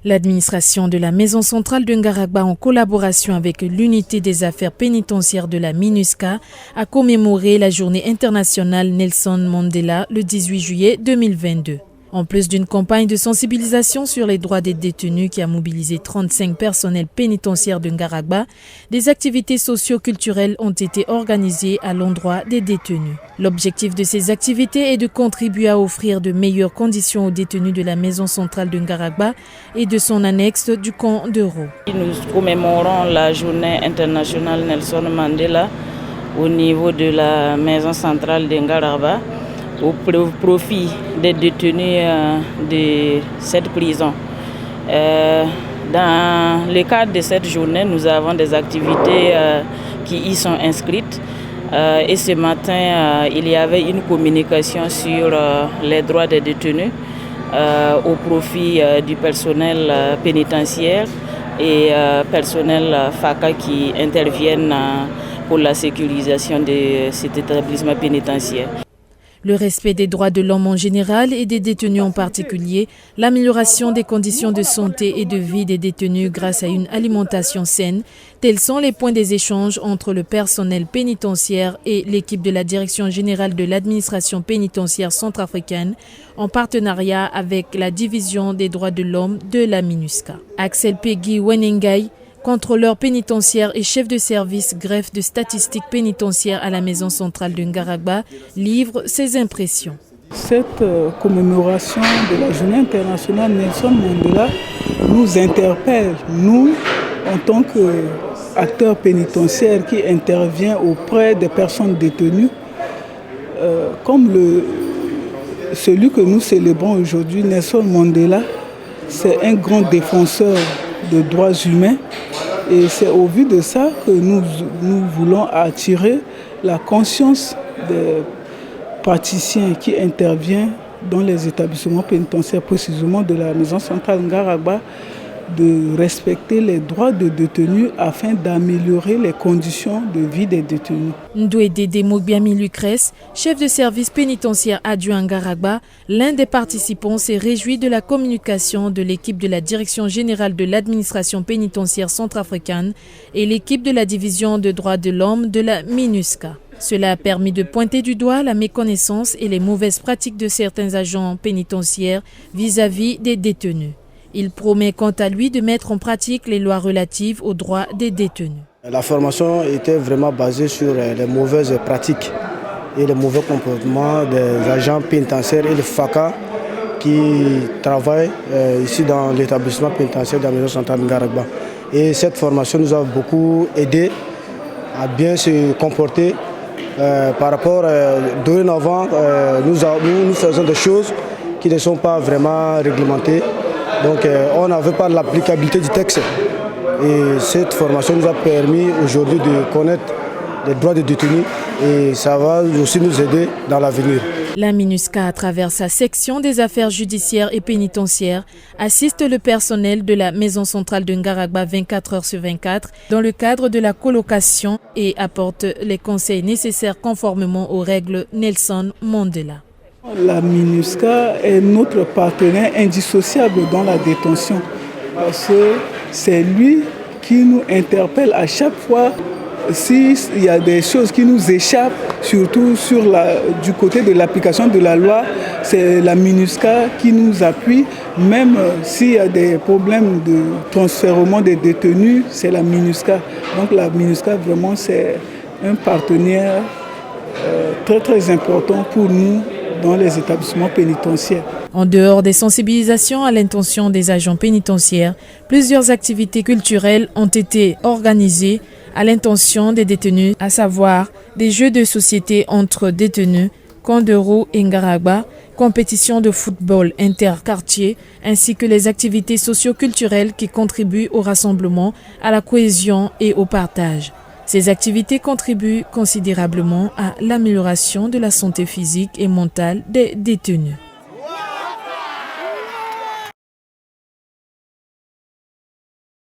L'administration de la Maison centrale de Ngaragba, en collaboration avec l'unité des affaires pénitentiaires de la MINUSCA, a commémoré la journée internationale Nelson Mandela le 18 juillet 2022. En plus d'une campagne de sensibilisation sur les droits des détenus qui a mobilisé 35 personnels pénitentiaires de Ngaragba, des activités socio-culturelles ont été organisées à l'endroit des détenus. L'objectif de ces activités est de contribuer à offrir de meilleures conditions aux détenus de la Maison centrale de Ngaragba et de son annexe du camp d'Euro. Nous commémorons la journée internationale Nelson Mandela au niveau de la Maison centrale de Ngaragba, au profit des détenus de cette prison. Dans le cadre de cette journée, nous avons des activités qui y sont inscrites. Et ce matin, il y avait une communication sur les droits des détenus au profit du personnel pénitentiaire et personnel FACA qui interviennent pour la sécurisation de cet établissement pénitentiaire. Le respect des droits de l'homme en général et des détenus en particulier, l'amélioration des conditions de santé et de vie des détenus grâce à une alimentation saine, tels sont les points des échanges entre le personnel pénitentiaire et l'équipe de la Direction générale de l'administration pénitentiaire centrafricaine en partenariat avec la Division des droits de l'homme de la MINUSCA. Axel Peggy Wenengai, contrôleur pénitentiaire et chef de service greffe de statistiques pénitentiaires à la Maison centrale de Ngaragba, livre ses impressions. Cette commémoration de la journée internationale Nelson Mandela nous interpelle, nous, en tant qu'acteurs pénitentiaires qui intervient auprès des personnes détenues, comme celui que nous célébrons aujourd'hui, Nelson Mandela, c'est un grand défenseur de droits humains. Et c'est au vu de ça que nous voulons attirer la conscience des praticiens qui interviennent dans les établissements pénitentiaires, précisément de la Maison centrale Ngaragba, de respecter les droits des détenus afin d'améliorer les conditions de vie des détenus. Ndouedede Mogbiami Lucrèce, chef de service pénitentiaire adjoint à Ngaragba, l'un des participants s'est réjoui de la communication de l'équipe de la Direction générale de l'administration pénitentiaire centrafricaine et l'équipe de la Division de droits de l'homme de la MINUSCA. Cela a permis de pointer du doigt la méconnaissance et les mauvaises pratiques de certains agents pénitentiaires vis-à-vis des détenus. Il promet quant à lui de mettre en pratique les lois relatives aux droits des détenus. La formation était vraiment basée sur les mauvaises pratiques et les mauvais comportements des agents pénitentiaires et les FACA qui travaillent ici dans l'établissement pénitentiaire de la Maison centrale de Ngaragba. Et cette formation nous a beaucoup aidé à bien se comporter par rapport dorénavant. Nous faisons des choses qui ne sont pas vraiment réglementées. Donc on n'avait pas l'applicabilité du texte et cette formation nous a permis aujourd'hui de connaître les droits des détenus et ça va aussi nous aider dans l'avenir. La MINUSCA, à travers sa section des affaires judiciaires et pénitentiaires, assiste le personnel de la Maison centrale de Ngaragba 24 heures sur 24 dans le cadre de la colocation et apporte les conseils nécessaires conformément aux règles Nelson Mandela. La MINUSCA est notre partenaire indissociable dans la détention parce que c'est lui qui nous interpelle à chaque fois s'il y a des choses qui nous échappent, surtout du côté de l'application de la loi. C'est la MINUSCA qui nous appuie, même s'il y a des problèmes de transfèrement des détenus, c'est la MINUSCA. Donc la MINUSCA vraiment c'est un partenaire très très important pour nous dans les établissements pénitentiaires. En dehors des sensibilisations à l'intention des agents pénitentiaires, plusieurs activités culturelles ont été organisées à l'intention des détenus, à savoir des jeux de société entre détenus, camp d'Euro et Ngaragba, compétition de football interquartier, ainsi que les activités socio-culturelles qui contribuent au rassemblement, à la cohésion et au partage. Ces activités contribuent considérablement à l'amélioration de la santé physique et mentale des détenus.